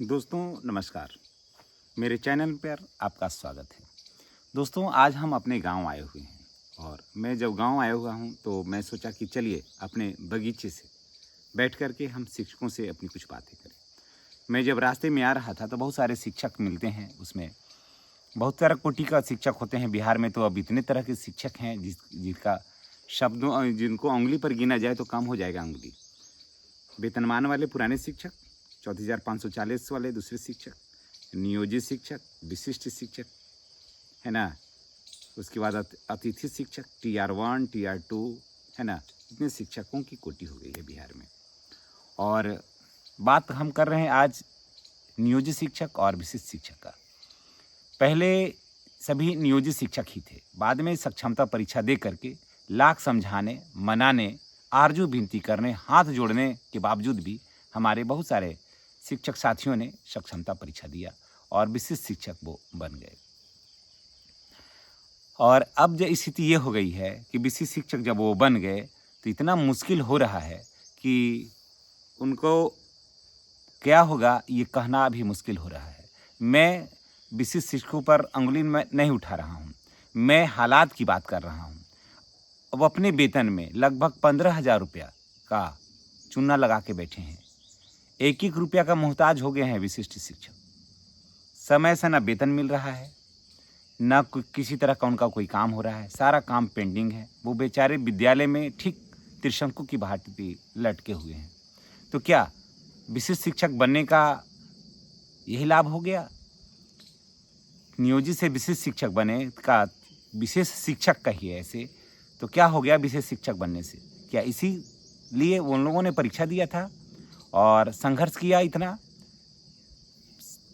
दोस्तों नमस्कार। मेरे चैनल पर आपका स्वागत है। दोस्तों आज हम अपने गांव आए हुए हैं और मैं जब गांव आया हुआ हूं तो मैं सोचा कि चलिए अपने बगीचे से बैठ कर के हम शिक्षकों से अपनी कुछ बातें करें। मैं जब रास्ते में आ रहा था तो बहुत सारे शिक्षक मिलते हैं, उसमें बहुत सारा कोटि का शिक्षक होते हैं। बिहार में तो अब इतने तरह के शिक्षक हैं जिनका शब्दों जिनको उंगली पर गिना जाए तो कम हो जाएगा उंगली। वेतनमान वाले पुराने शिक्षक, 34,540 वाले दूसरे शिक्षक, नियोजित शिक्षक, विशिष्ट शिक्षक, है ना। उसके बाद अतिथि शिक्षक, TR1 TR2, है ना। इतने शिक्षकों की कोटि हो गई है बिहार में। और बात हम कर रहे हैं आज नियोजित शिक्षक और विशिष्ट शिक्षक का। पहले सभी नियोजित शिक्षक ही थे, बाद में सक्षमता परीक्षा दे करके लाख समझाने, मनाने, आरजू विनती करने, हाथ जोड़ने के बावजूद भी हमारे बहुत सारे शिक्षक साथियों ने सक्षमता परीक्षा दिया और विशिष्ट शिक्षक वो बन गए। और अब जो स्थिति ये हो गई है कि विशिष्ट शिक्षक जब वो बन गए तो इतना मुश्किल हो रहा है कि उनको क्या होगा ये कहना भी मुश्किल हो रहा है। मैं विशिष्ट शिक्षकों पर अंगुली में नहीं उठा रहा हूँ, मैं हालात की बात कर रहा हूँ। अब अपने वेतन में लगभग 15,000 रुपया का चूना लगा के बैठे हैं। एक एक रुपया का मोहताज हो गए हैं विशिष्ट शिक्षक। समय से न वेतन मिल रहा है, न किसी तरह का उनका कोई काम हो रहा है, सारा काम पेंडिंग है। वो बेचारे विद्यालय में ठीक त्रिशंकु की भांति लटके हुए हैं। तो क्या विशिष्ट शिक्षक बनने का यही लाभ हो गया? नियोजित से विशिष्ट शिक्षक बने का विशेष शिक्षक कहिए ऐसे, तो क्या हो गया विशेष शिक्षक बनने से? क्या इसीलिए उन लोगों ने परीक्षा दिया था और संघर्ष किया इतना,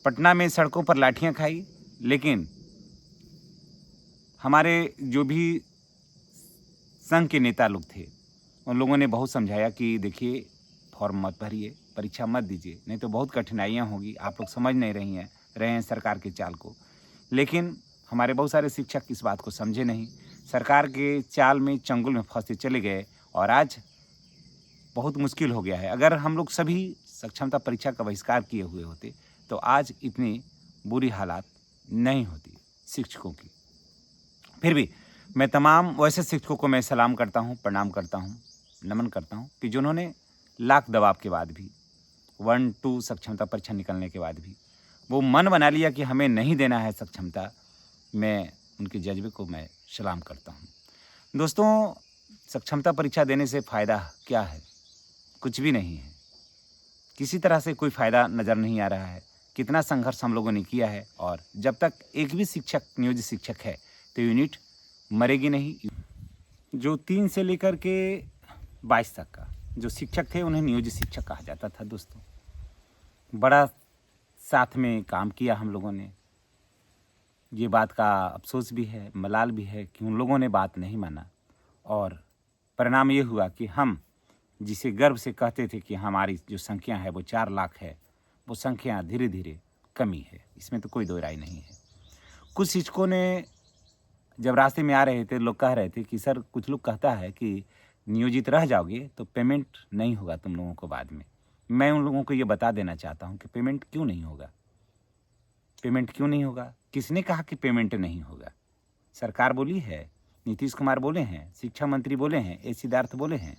पटना में सड़कों पर लाठियां खाई? लेकिन हमारे जो भी संघ के नेता लोग थे उन लोगों ने बहुत समझाया कि देखिए फॉर्म मत भरिए, परीक्षा मत दीजिए, नहीं तो बहुत कठिनाइयाँ होगी, आप लोग समझ नहीं रहे हैं सरकार के चाल को। लेकिन हमारे बहुत सारे शिक्षक इस बात को समझे नहीं, सरकार के चाल में चंगुल में फंसते चले गए और आज बहुत मुश्किल हो गया है। अगर हम लोग सभी सक्षमता परीक्षा का बहिष्कार किए हुए होते तो आज इतनी बुरी हालात नहीं होती शिक्षकों की। फिर भी मैं तमाम वैसे शिक्षकों को मैं सलाम करता हूँ, प्रणाम करता हूँ, नमन करता हूँ कि जिन्होंने लाख दबाव के बाद भी 1-2 सक्षमता परीक्षा निकलने के बाद भी वो मन बना लिया कि हमें नहीं देना है सक्षमता। मैं उनके जज्बे को मैं सलाम करता हूँ। दोस्तों सक्षमता परीक्षा देने से फ़ायदा क्या है? कुछ भी नहीं है, किसी तरह से कोई फ़ायदा नज़र नहीं आ रहा है। कितना संघर्ष हम लोगों ने किया है और जब तक एक भी शिक्षक नियोजित शिक्षक है तो यूनिट मरेगी नहीं। जो 3 से लेकर के 22 तक का जो शिक्षक थे उन्हें नियोजित शिक्षक कहा जाता था। दोस्तों बड़ा साथ में काम किया हम लोगों ने, ये बात का अफसोस भी है, मलाल भी है कि उन लोगों ने बात नहीं माना और परिणाम ये हुआ कि हम जिसे गर्व से कहते थे कि हमारी जो संख्या है वो 4 लाख है, वो संख्या धीरे धीरे कमी है, इसमें तो कोई दो राय नहीं है। कुछ शिक्षकों ने जब रास्ते में आ रहे थे लोग कह रहे थे कि सर, कुछ लोग कहता है कि नियोजित रह जाओगे तो पेमेंट नहीं होगा तुम लोगों को बाद में। मैं उन लोगों को ये बता देना चाहता हूँ कि पेमेंट क्यों नहीं होगा। पेमेंट क्यों नहीं होगा? किसने कहा कि पेमेंट नहीं होगा? सरकार बोली है, नीतीश कुमार बोले हैं, शिक्षा मंत्री बोले हैं, सिद्धार्थ बोले हैं।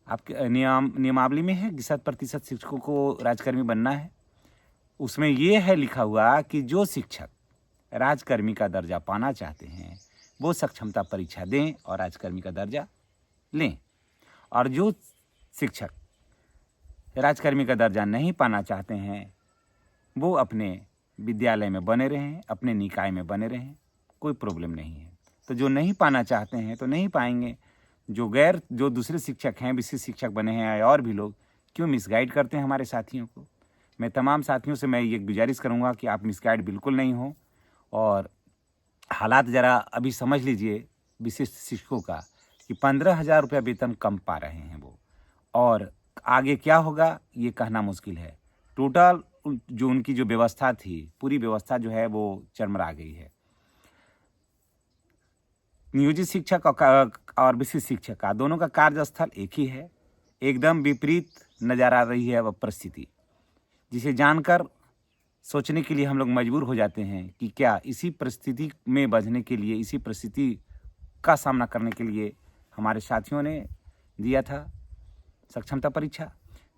आपके नियमावली में है कि 100% शिक्षकों को राजकर्मी बनना है। उसमें ये है लिखा हुआ कि जो शिक्षक राजकर्मी का दर्जा पाना चाहते हैं वो सक्षमता परीक्षा दें और राजकर्मी का दर्जा लें, और जो शिक्षक राजकर्मी का दर्जा नहीं पाना चाहते हैं वो अपने विद्यालय में बने रहें, अपने निकाय में बने रहें, कोई प्रॉब्लम नहीं है। तो जो नहीं पाना चाहते हैं तो नहीं पाएंगे। जो दूसरे शिक्षक हैं, विशिष्ट शिक्षक बने हैं और भी लोग क्यों मिसगाइड करते हैं हमारे साथियों को? मैं तमाम साथियों से मैं ये गुजारिश करूँगा कि आप मिसगाइड बिल्कुल नहीं हो और हालात ज़रा अभी समझ लीजिए विशिष्ट शिक्षकों का कि 15,000 रुपया वेतन कम पा रहे हैं वो, और आगे क्या होगा ये कहना मुश्किल है। टोटल जो उनकी जो व्यवस्था थी, पूरी व्यवस्था जो है वो चरमरा गई है। नियोजित शिक्षक और विशिष्ट शिक्षक का दोनों का कार्यस्थल एक ही है, एकदम विपरीत नजर आ रही है वह परिस्थिति। जिसे जानकर सोचने के लिए हम लोग मजबूर हो जाते हैं कि क्या इसी परिस्थिति में बचने के लिए, इसी परिस्थिति का सामना करने के लिए हमारे साथियों ने दिया था सक्षमता परीक्षा।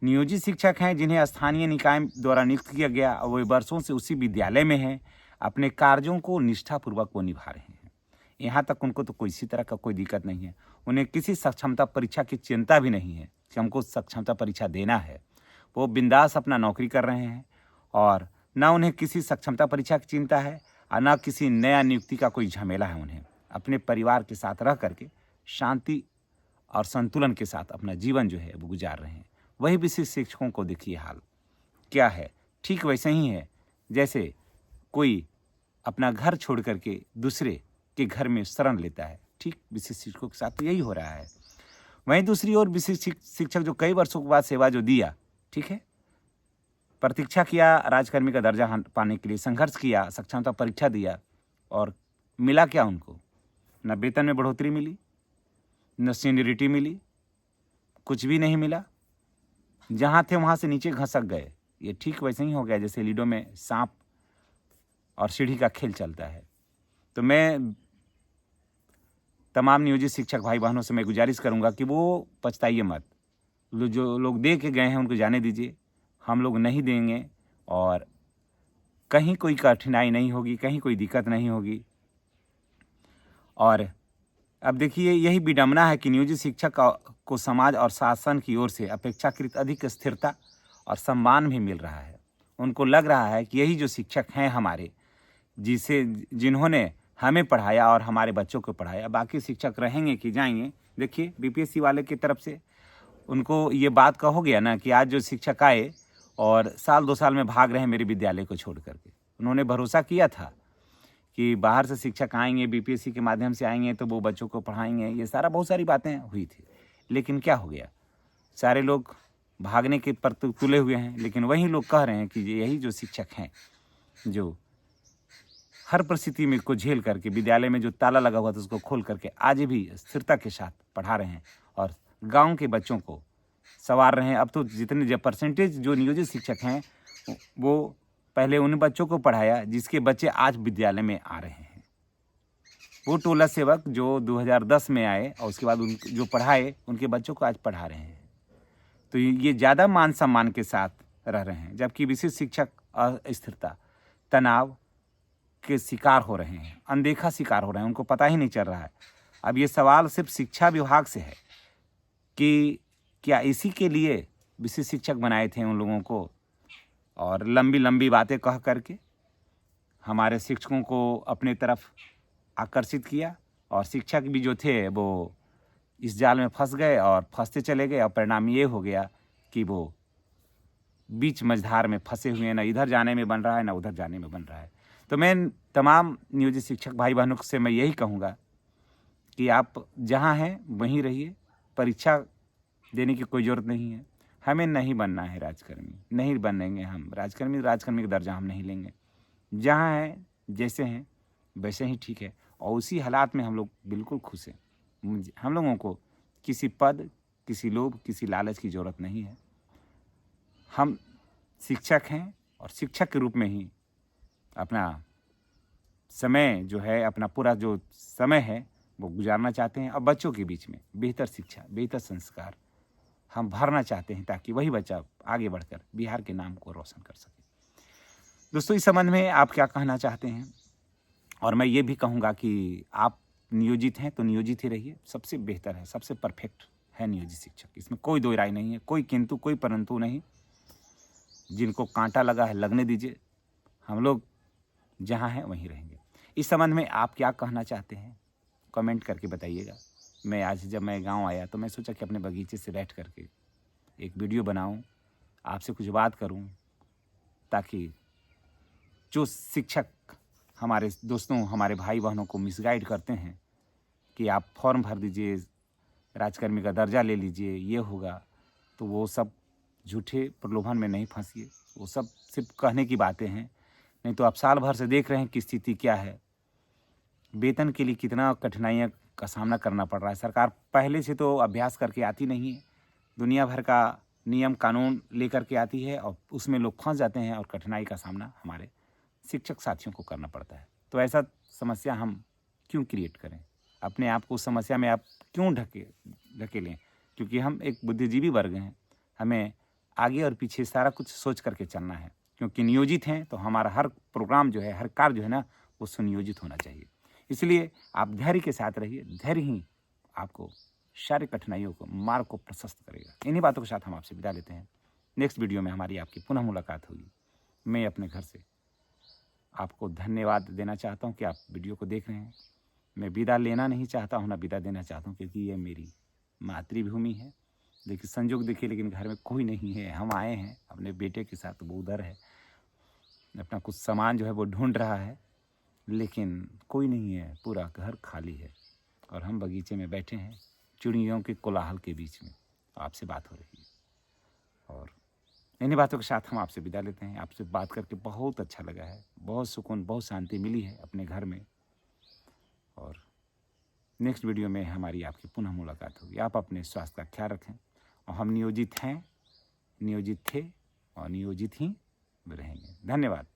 नियोजित शिक्षक हैं जिन्हें स्थानीय निकाय द्वारा नियुक्त किया गया और वे वर्षों से उसी विद्यालय में हैं, अपने कार्यों को निष्ठापूर्वक वो निभा रहे हैं। यहाँ तक उनको तो कोई इसी तरह का कोई दिक्कत नहीं है, उन्हें किसी सक्षमता परीक्षा की चिंता भी नहीं है कि हमको सक्षमता परीक्षा देना है। वो बिंदास अपना नौकरी कर रहे हैं और ना उन्हें किसी सक्षमता परीक्षा की चिंता है और ना किसी नया नियुक्ति का कोई झमेला है। उन्हें अपने परिवार के साथ रह करके शांति और संतुलन के साथ अपना जीवन जो है वो गुजार रहे हैं। वही विशिष्ट शिक्षकों को देखिए हाल क्या है, ठीक वैसे ही है जैसे कोई अपना घर छोड़ करके दूसरे के घर में शरण लेता है। ठीक विशिष्ट शिक्षकों के साथ यही हो रहा है। वहीं दूसरी ओर विशिष्ट शिक्षक जो कई वर्षों के बाद सेवा जो दिया, ठीक है, प्रतीक्षा किया, राजकर्मी का दर्जा पाने के लिए संघर्ष किया, सक्षमता परीक्षा दिया और मिला क्या उनको? न वेतन में बढ़ोतरी मिली, न सीनियरिटी मिली, कुछ भी नहीं मिला। जहाँ थे वहाँ से नीचे घसक गए। ये ठीक वैसे ही हो गया जैसे लीडो में सांप और सीढ़ी का खेल चलता है। तो मैं तमाम नियोजित शिक्षक भाई बहनों से मैं गुजारिश करूंगा कि वो पछताइए मत। जो लोग दे के गए हैं उनको जाने दीजिए, हम लोग नहीं देंगे और कहीं कोई कठिनाई नहीं होगी, कहीं कोई दिक्कत नहीं होगी। और अब देखिए यही विडंबना है कि नियोजित शिक्षक को समाज और शासन की ओर से अपेक्षाकृत अधिक स्थिरता और सम्मान भी मिल रहा है। उनको लग रहा है कि यही जो शिक्षक हैं हमारे, जिन्होंने हमें पढ़ाया और हमारे बच्चों को पढ़ाया, बाकी शिक्षक रहेंगे कि जाएंगे। देखिए बीपीएससी वाले की तरफ से उनको ये बात का हो गया ना कि आज जो शिक्षक आए और साल 2 साल में भाग रहे हैं मेरे विद्यालय को छोड़ करके। उन्होंने भरोसा किया था कि बाहर से शिक्षक आएंगे, बीपीएससी के माध्यम से आएंगे तो वो बच्चों को पढ़ाएंगे, ये बहुत सारी बातें हुई थी। लेकिन क्या हो गया, सारे लोग भागने के पर तुले हुए हैं। लेकिन वही लोग कह रहे हैं कि यही जो शिक्षक हैं जो हर परिस्थिति में को झेल करके विद्यालय में जो ताला लगा हुआ था उसको खोल करके आज भी स्थिरता के साथ पढ़ा रहे हैं और गांव के बच्चों को संवार रहे हैं। अब तो जितने जो परसेंटेज जो नियोजित शिक्षक हैं वो पहले उन बच्चों को पढ़ाया जिसके बच्चे आज विद्यालय में आ रहे हैं। वो टोला सेवक जो 2010 में आए और उसके बाद जो पढ़ाए उनके बच्चों को आज पढ़ा रहे हैं। तो ये ज़्यादा मान सम्मान के साथ रह रहे हैं, जबकि विशिष्ट शिक्षक अस्थिरता, तनाव के शिकार हो रहे हैं, अनदेखा शिकार हो रहे हैं, उनको पता ही नहीं चल रहा है। अब ये सवाल सिर्फ शिक्षा विभाग से है कि क्या इसी के लिए विशिष्ट शिक्षक बनाए थे उन लोगों को और लंबी लंबी बातें कह करके हमारे शिक्षकों को अपने तरफ आकर्षित किया और शिक्षक भी जो थे वो इस जाल में फंस गए और फंसते चले गए और परिणाम ये हो गया कि वो बीच मझधार में फंसे हुए हैं, ना इधर जाने में बन रहा है ना उधर जाने में बन रहा है। तो मैं तमाम नियोजित शिक्षक भाई बहनों से मैं यही कहूँगा कि आप जहाँ हैं वहीं रहिए, परीक्षा देने की कोई ज़रूरत नहीं है। हमें नहीं बनना है राजकर्मी, नहीं बनेंगे हम राजकर्मी का दर्जा हम नहीं लेंगे। जहाँ हैं जैसे हैं वैसे ही ठीक है और उसी हालात में हम लोग बिल्कुल खुश हैं। हम लोगों को किसी पद, किसी लोभ, किसी लालच की ज़रूरत नहीं है। हम शिक्षक हैं और शिक्षक के रूप में ही अपना समय जो है, अपना पूरा जो समय है वो गुजारना चाहते हैं और बच्चों के बीच में बेहतर शिक्षा, बेहतर संस्कार हम भरना चाहते हैं ताकि वही बच्चा आगे बढ़कर बिहार के नाम को रोशन कर सके। दोस्तों इस संबंध में आप क्या कहना चाहते हैं? और मैं ये भी कहूँगा कि आप नियोजित हैं तो नियोजित ही रहिए, सबसे बेहतर है, सबसे परफेक्ट है नियोजित शिक्षक, इसमें कोई दो राय नहीं है, कोई किंतु कोई परंतु नहीं। जिनको कांटा लगा है लगने दीजिए, हम लोग जहाँ हैं वहीं रहेंगे। इस संबंध में आप क्या कहना चाहते हैं कमेंट करके बताइएगा। जब मैं गांव आया तो मैं सोचा कि अपने बगीचे से बैठ करके एक वीडियो बनाऊं, आपसे कुछ बात करूं, ताकि जो शिक्षक हमारे दोस्तों, हमारे भाई बहनों को मिसगाइड करते हैं कि आप फॉर्म भर दीजिए, राजकर्मी का दर्जा ले लीजिए, ये होगा, तो वो सब झूठे प्रलोभन में नहीं फंसिए। वो सब सिर्फ कहने की बातें हैं। नहीं तो आप साल भर से देख रहे हैं कि स्थिति क्या है, वेतन के लिए कितना कठिनाइयों का सामना करना पड़ रहा है। सरकार पहले से तो अभ्यास करके आती नहीं है, दुनिया भर का नियम कानून लेकर के आती है और उसमें लोग फंस जाते हैं और कठिनाई का सामना हमारे शिक्षक साथियों को करना पड़ता है। तो ऐसा समस्या हम क्यों क्रिएट करें, अपने आप को उस समस्या में आप क्यों ढकेलें, क्योंकि हम एक बुद्धिजीवी वर्ग हैं, हमें आगे और पीछे सारा कुछ सोच करके चलना है, क्योंकि नियोजित हैं तो हमारा हर प्रोग्राम जो है, हर कार्य जो है ना, वो सुनियोजित होना चाहिए। इसलिए आप धैर्य के साथ रहिए, धैर्य ही आपको सारी कठिनाइयों को, मार्ग को प्रशस्त करेगा। इन्हीं बातों के साथ हम आपसे विदा लेते हैं। नेक्स्ट वीडियो में हमारी आपकी पुनः मुलाकात होगी। मैं अपने घर से आपको धन्यवाद देना चाहता हूँ कि आप वीडियो को देख रहे हैं। मैं विदा लेना नहीं चाहता हूँ, ना विदा देना चाहता हूँ, क्योंकि ये मेरी मातृभूमि है। देखिए संजोग देखिए, लेकिन घर में कोई नहीं है। हम आए हैं अपने बेटे के साथ, वो उधर है, अपना कुछ सामान जो है वो ढूंढ रहा है, लेकिन कोई नहीं है, पूरा घर खाली है और हम बगीचे में बैठे हैं चिड़ियों के कोलाहल के बीच में। आपसे बात हो रही है और इन्हीं बातों के साथ हम आपसे विदा लेते हैं। आपसे बात करके बहुत अच्छा लगा है, बहुत सुकून, बहुत शांति मिली है अपने घर में। और नेक्स्ट वीडियो में हमारी आपकी पुनः मुलाकात होगी। आप अपने स्वास्थ्य का ख्याल रखें और हम नियोजित हैं, नियोजित थे और नियोजित ही रहेंगे। धन्यवाद।